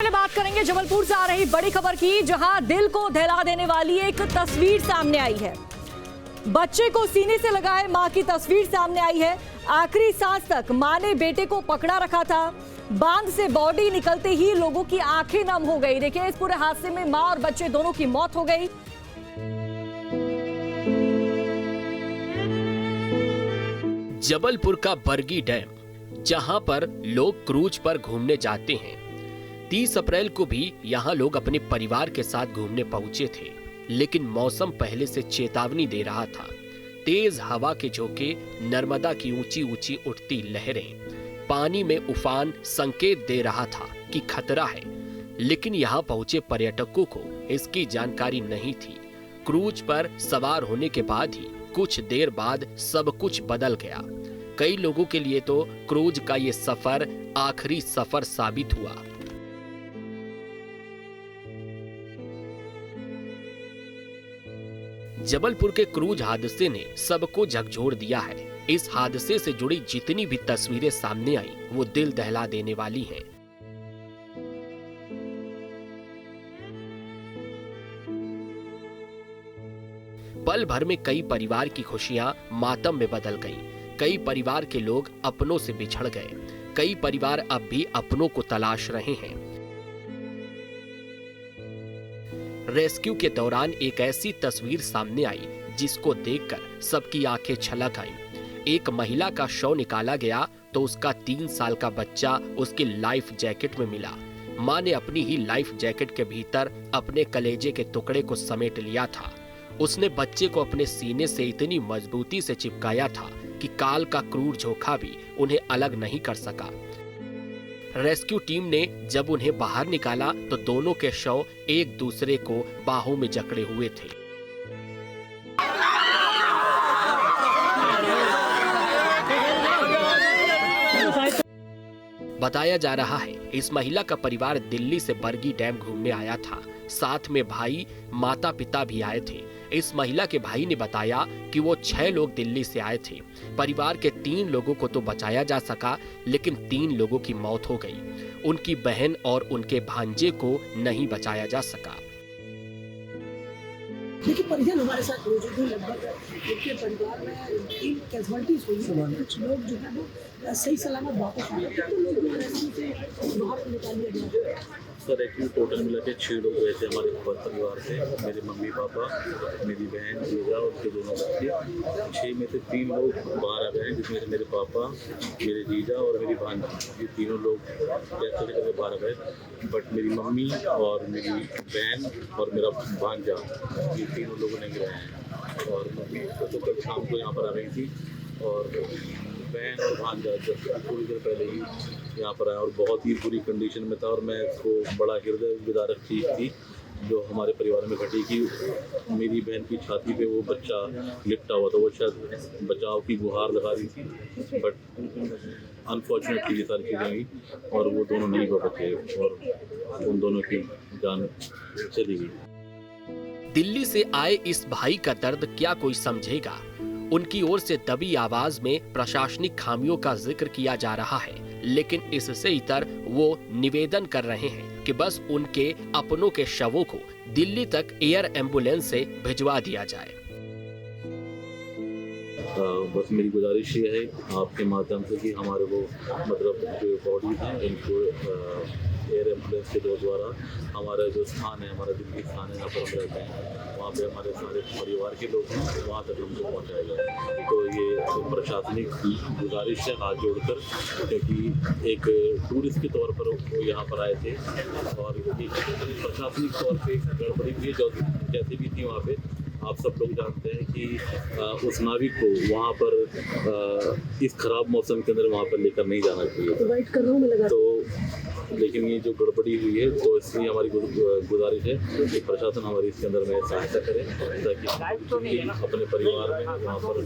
पहले बात करेंगे जबलपुर से आ रही बड़ी खबर की, जहां दिल को दहला देने वाली एक तस्वीर सामने आई है। बच्चे को सीने से लगाए मां की तस्वीर सामने आई है। आखिरी सांस तक मां ने बेटे को पकड़ा रखा था। बांध से बॉडी निकलते ही लोगों की आंखें नम हो गई। देखिए, इस पूरे हादसे में मां और बच्चे दोनों की मौत हो गई। जबलपुर का बरगी डैम, जहां पर लोग क्रूज पर घूमने जाते हैं। 30 अप्रैल को भी यहां लोग अपने परिवार के साथ घूमने पहुंचे थे, लेकिन मौसम पहले से चेतावनी दे रहा था। तेज हवा के झोंके, नर्मदा की ऊंची ऊंची उठती लहरें, पानी में उफान संकेत दे रहा था कि खतरा है। लेकिन यहां पहुंचे पर्यटकों को इसकी जानकारी नहीं थी। क्रूज पर सवार होने के बाद ही कुछ देर बाद सब कुछ बदल गया। कई लोगों के लिए तो क्रूज का ये सफर आखिरी सफर साबित हुआ। जबलपुर के क्रूज हादसे ने सबको झकझोर दिया है। इस हादसे से जुड़ी जितनी भी तस्वीरें सामने आई, वो दिल दहला देने वाली हैं। पल भर में कई परिवार की खुशियां मातम में बदल गईं। कई परिवार के लोग अपनों से बिछड़ गए। कई परिवार अब भी अपनों को तलाश रहे हैं। रेस्क्यू के दौरान एक ऐसी तस्वीर सामने आई जिसको देखकर सबकी आंखें छलक आईं। एक महिला का शव निकाला गया तो उसका 3 साल का बच्चा उसकी लाइफ जैकेट में मिला। मां ने अपनी ही लाइफ जैकेट के भीतर अपने कलेजे के टुकड़े को समेट लिया था। उसने बच्चे को अपने सीने से इतनी मजबूती से चिपकाया था कि काल का क्रूर झोंका भी उन्हें अलग नहीं कर सका। रेस्क्यू टीम ने जब उन्हें बाहर निकाला तो दोनों के शव एक दूसरे को बाहों में जकड़े हुए थे। बताया जा रहा है इस महिला का परिवार दिल्ली से बरगी डैम घूमने आया था। साथ में भाई, माता पिता भी आए थे। इस महिला के भाई ने बताया कि वो 6 लोग दिल्ली से आए थे। परिवार के 3 लोगों को तो बचाया जा सका, लेकिन 3 लोगों की मौत हो गई। उनकी बहन और उनके भांजे को नहीं बचाया जा सका। देखिए, परिजन हमारे साथ मौजूद हैं। लगभग उनके परिवार में 3 कैजुअलिटीज हुई हैं। कुछ लोग जो है वो सही सलामत वापस आ गए, तो लोग जो रेस्क्यू से बाहर निकाल लिया गया। सर एक्चुअली टोटल मिला के 6 लोग गए थे हमारे परिवार से। मेरे मम्मी पापा, मेरी बहन जीजा और उनके दोनों बच्चे। 6 में से 3 लोग बाहर आ गए हैं, जिसमें से मेरे पापा, मेरे जीजा और मेरी भांजी, ये तीनों लोग कैसे करके बाहर आ गए। बट मेरी मम्मी और मेरी बहन और मेरा भांजा, ये तीनों लोगों ने गिराए हैं। और मम्मी तो कल शाम को यहाँ पर आ रही थी, और बहन और भांजा जब थोड़ी देर पहले ही यहाँ पर आया और बहुत ही बुरी कंडीशन में था। और मैं इसको बड़ा हृदय विदारक चीज़ थी जो हमारे परिवार में घटी कि मेरी बहन की छाती पे वो बच्चा लिपटा हुआ था। वो शायद बचाव की गुहार लगा रही थी, बट अनफॉर्चुनेटली ये सारी चीज़ें हुई और वो दोनों नहीं बचे और उन दोनों की जान चली गई। दिल्ली से आए इस भाई का दर्द क्या कोई समझेगा। उनकी ओर से दबी आवाज में प्रशासनिक खामियों का जिक्र किया जा रहा है, लेकिन इससे इतर वो निवेदन कर रहे हैं कि बस उनके अपनों के शवों को दिल्ली तक एयर एम्बुलेंस से भिजवा दिया जाए। बस मेरी गुजारिश ये है आपके माध्यम से कि हमारे वो मतलब जो बॉडीज हैं इनको एयर एम्बुलेंस के द्वारा हमारा जो स्थान है, हमारा दिल्ली स्थान है, यहाँ पर हम रहते हैं, वहाँ पे हमारे सारे परिवार के लोग हैं, वहाँ तक हमको पहुँचाया जाए। तो ये प्रशासनिक गुजारिश है हाथ जोड़कर, क्योंकि एक टूरिस्ट के तौर पर वो यहाँ पर आए थे और प्रशासनिक तौर पर गड़बड़ी हुई जो जैसे भी थी वहाँ पे। आप सब लोग जानते हैं कि उस नाविक को वहाँ पर इस खराब मौसम के अंदर वहाँ पर लेकर नहीं जाना चाहिए। तो लेकिन ये जो गड़बड़ी हुई है, तो इसलिए हमारी गुजारिश है कि प्रशासन हमारी इसके अंदर में सहायता करे ताकि अपने परिवार में वहाँ पर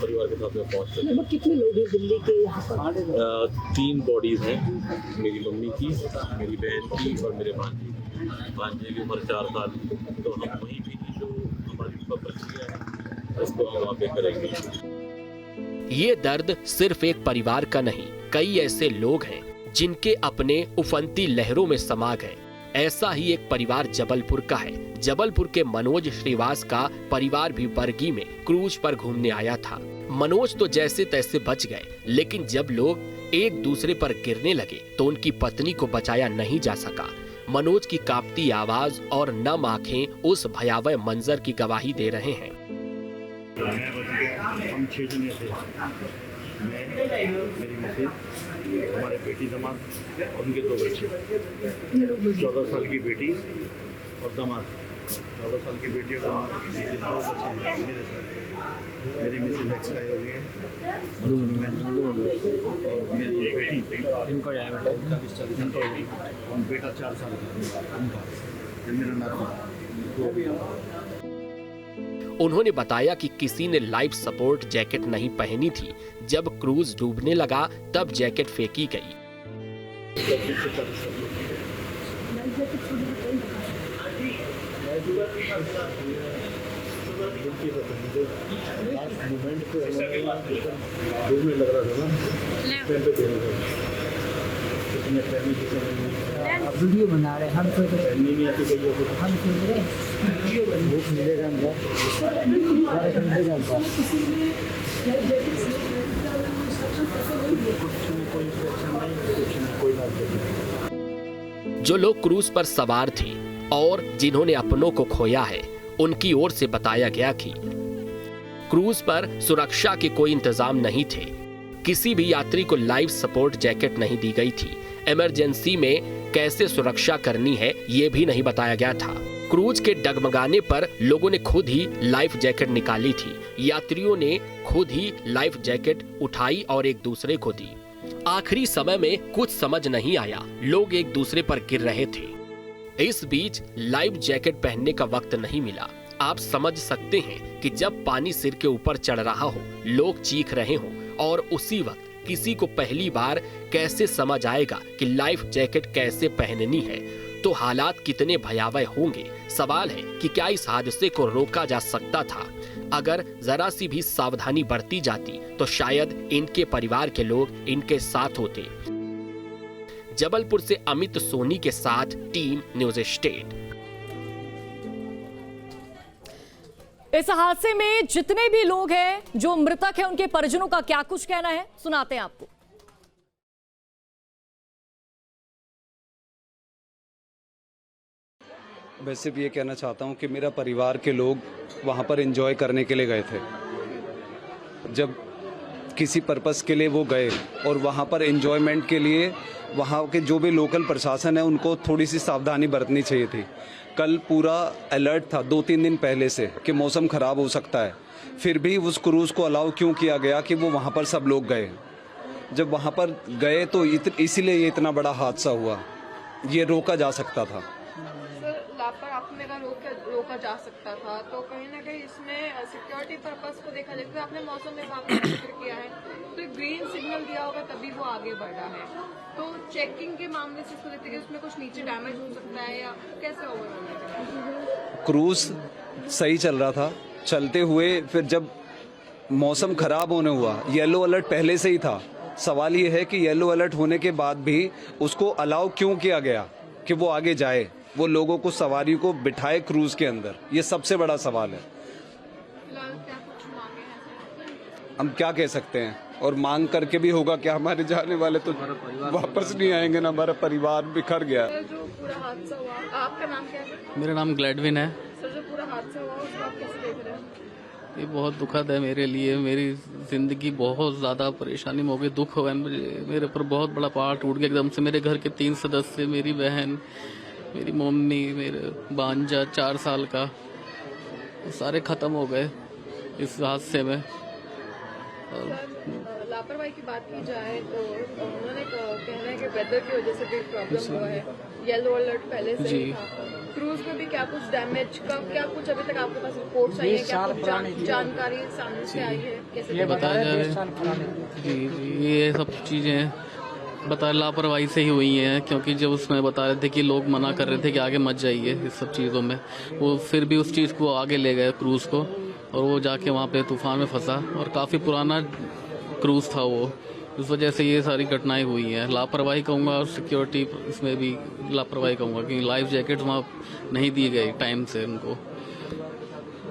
परिवार के साथ में पहुँच सकें। कितने लोग हैं दिल्ली के यहाँ पर? 3 बॉडीज़ हैं, मेरी मम्मी की, मेरी बहन की और मेरे भांजे की उम्र 4 साल। तो हम वहीं भी जो हमारी प्रक्रिया है उसको हम वहाँ पे करेंगे। ये दर्द सिर्फ एक परिवार का नहीं, कई ऐसे लोग हैं जिनके अपने उफनती लहरों में समा गए। ऐसा ही एक परिवार जबलपुर का है। जबलपुर के मनोज श्रीवास का परिवार भी बरगी में क्रूज पर घूमने आया था। मनोज तो जैसे तैसे बच गए, लेकिन जब लोग एक दूसरे पर गिरने लगे तो उनकी पत्नी को बचाया नहीं जा सका। मनोज की कांपती आवाज और नम आंखें उस भयावह मंजर की गवाही दे रहे हैं। हम 6 जने थे, मैं, मेरी मिसेज, हमारे बेटी दामाद और उनके 2 बच्चे, 14 साल की बेटी और दामाद, 14 साल की बेटी और दामाद, 2 बच्चे हैं मेरे साथ। मेरी मिसेज एक्सपायर हो गई है और मेरी बेटी इनका बेटा 4 साल का उनका, मेरा नाती। उन्होंने बताया कि किसी ने लाइफ सपोर्ट जैकेट नहीं पहनी थी। जब क्रूज डूबने लगा तब जैकेट फेंकी गई। डूबने लग रहा था ना, वीडियो बना रहे हम सोच रहे बुक मिलेगा जो लोग क्रूज पर सवार थे और जिन्होंने अपनों को खोया है, उनकी ओर से बताया गया कि क्रूज पर सुरक्षा के कोई इंतजाम नहीं थे। किसी भी यात्री को लाइफ सपोर्ट जैकेट नहीं दी गई थी। इमरजेंसी में कैसे सुरक्षा करनी है ये भी नहीं बताया गया था। क्रूज के डगमगाने पर लोगों ने खुद ही लाइफ जैकेट निकाली थी। यात्रियों ने खुद ही लाइफ जैकेट उठाई और एक दूसरे को दी। आखिरी समय में कुछ समझ नहीं आया, लोग एक दूसरे पर गिर रहे थे। इस बीच लाइफ जैकेट पहनने का वक्त नहीं मिला। आप समझ सकते हैं कि जब पानी सिर के ऊपर चढ़ रहा हो, लोग चीख रहे हों और उसी वक्त किसी को पहली बार कैसे समझ आएगा कि लाइफ जैकेट कैसे पहननी है, तो हालात कितने भयावह होंगे। सवाल है कि क्या इस हादसे को रोका जा सकता था? अगर जरा सी भी सावधानी बरती जाती तो शायद इनके परिवार के लोग इनके साथ होते। जबलपुर से अमित सोनी के साथ टीम न्यूज़ स्टेट। इस हादसे में जितने भी लोग हैं, जो मृतक हैं, उनके परिजनों का क्या कुछ कहना है, सुनाते हैं आपको। वैसे भी ये कहना चाहता हूँ कि मेरा परिवार के लोग वहाँ पर एंजॉय करने के लिए गए थे। जब किसी पर्पस के लिए वो गए और वहाँ पर एंजॉयमेंट के लिए वहाँ के जो भी लोकल प्रशासन है उनको थोड़ी सी सावधानी बरतनी चाहिए थी। कल पूरा अलर्ट था 2-3 दिन पहले से कि मौसम ख़राब हो सकता है, फिर भी उस क्रूज़ को अलाउ क्यों किया गया कि वो वहाँ पर सब लोग गए। जब वहाँ पर गए तो इसीलिए ये इतना बड़ा हादसा हुआ। ये रोका जा सकता था। लापरवाही आपने कहा रोका जा सकता था, तो कहीं ना कहीं इसमें सिक्योरिटी पर्पस को देखा जाए। आपने मौसम विभाग का जिक्र किया है, तो ग्रीन सिग्नल दिया होगा तभी वो आगे बढ़ा है। तो चेकिंग के मामले से इसको देखते हैं, उसमें कुछ नीचे डैमेज हो सकता है या कैसे ओवरऑल? क्रूज सही चल रहा था, चलते हुए फिर जब मौसम खराब होने हुआ, येलो अलर्ट पहले से ही था। सवाल ये है कि येलो अलर्ट होने के बाद भी उसको अलाउ क्यों किया गया कि वो आगे जाए, वो लोगों को, सवारी को बिठाए क्रूज के अंदर। ये सबसे बड़ा सवाल है। हम क्या कह सकते हैं, और मांग करके भी होगा क्या? हमारे जाने वाले तो वापस नहीं आएंगे ना, हमारा परिवार बिखर गया। जो पूरा हादसा हुआ, आपका नाम क्या है? मेरा नाम ग्लैडविन है। सर, जो पूरा हादसा हुआ उसको आप कैसे देख रहे हैं? ये बहुत दुखद है मेरे लिए। मेरी ज़िंदगी बहुत ज़्यादा परेशानी में हो गई, दुख हुआ है मेरे ऊपर। बहुत बड़ा पहाड़ टूट गया एकदम से। मेरे घर के 3 सदस्य, मेरी बहन, मेरी मम्मी, मेरे भांजा 4 साल का, सारे ख़त्म हो गए इस हादसे में। लापरवाही की बात की जाए तो उन्होंने कहना है कि वेदर की वजह से भी प्रॉब्लम हुआ है। येलो अलर्ट पहले से ही था। क्रूज में भी क्या कुछ डैमेज का, क्या कुछ अभी तक आपके पास रिपोर्ट्स आई है? क्या कुछ जानकारी सामने से आई है? कैसे बताया जा रहा है? जी, ये सब चीज़ें बता लापरवाही से ही हुई हैं, क्योंकि जब उसमें बता रहे थे कि लोग मना कर रहे थे कि आगे मत जाइए इस सब चीज़ों में, वो फिर भी उस चीज़ को आगे ले गए क्रूज़ को, और वो जाके वहाँ पे तूफान में फंसा। और काफ़ी पुराना क्रूज़ था वो, उस वजह से ये सारी घटनाएं हुई हैं। लापरवाही कहूँगा और सिक्योरिटी इसमें भी लापरवाही कहूँगा, क्योंकि लाइफ जैकेट वहाँ नहीं दी गई टाइम से उनको।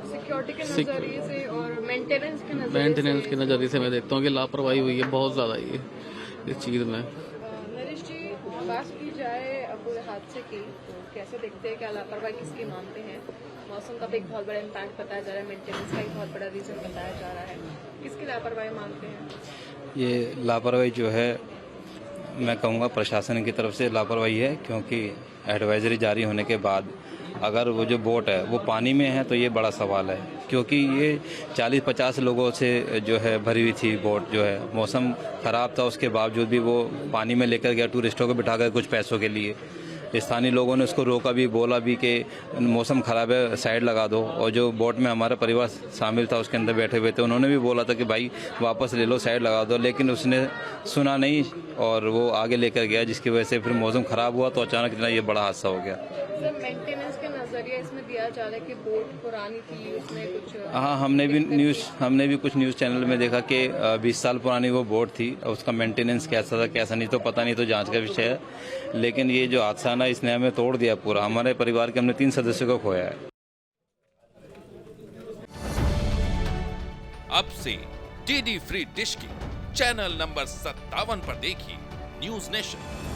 सिक्योरिटी के नजरिए से और मेंटेनेंस के नज़रिए से मैं देखता हूँ कि लापरवाही हुई है बहुत ज़्यादा ये इस चीज़ में। नरेश जी, बात की जाए पूरे हादसे की तो कैसे देखते हैं, क्या लापरवाही किसकी मानते हैं? मौसम का भी एक बहुत बड़ा इम्पैक्ट बताया जा रहा है, मेंटेनेंस का एक बहुत बड़ा रीजन बताया जा रहा है, किसकी लापरवाही मानते हैं? ये लापरवाही जो है मैं कहूँगा प्रशासन की तरफ से लापरवाही है, क्योंकि एडवाइजरी जारी होने के बाद अगर वो जो बोट है वो पानी में है तो ये बड़ा सवाल है, क्योंकि ये 40-50 लोगों से जो है भरी हुई थी बोट। जो है मौसम ख़राब था, उसके बावजूद भी वो पानी में लेकर गया टूरिस्टों को बिठा कर कुछ पैसों के लिए। स्थानीय लोगों ने उसको रोका भी, बोला भी कि मौसम ख़राब है, साइड लगा दो। और जो बोट में हमारा परिवार शामिल था उसके अंदर बैठे हुए थे, उन्होंने भी बोला था कि भाई वापस ले लो, साइड लगा दो, लेकिन उसने सुना नहीं और वो आगे लेकर गया, जिसकी वजह से फिर मौसम ख़राब हुआ तो अचानक इतना ये बड़ा हादसा हो गया। सर, मेंटेनेंस के नजरिए इसमें दिया जा रहा है कि बोट पुरानी थी, उसमें कुछ हाँ, हमने भी कुछ न्यूज़ चैनल में देखा कि 20 साल पुरानी वो बोट थी, उसका मेंटेनेंस कैसा था कैसा नहीं तो पता नहीं, तो जांच का विषय है। लेकिन ये जो हादसा ना, इसने हमें तोड़ दिया पूरा। हमारे परिवार के हमने 3 सदस्यों को खोया है। अब से डीडी फ्री डिश की चैनल नंबर 57 पर देखिए न्यूज नेशन।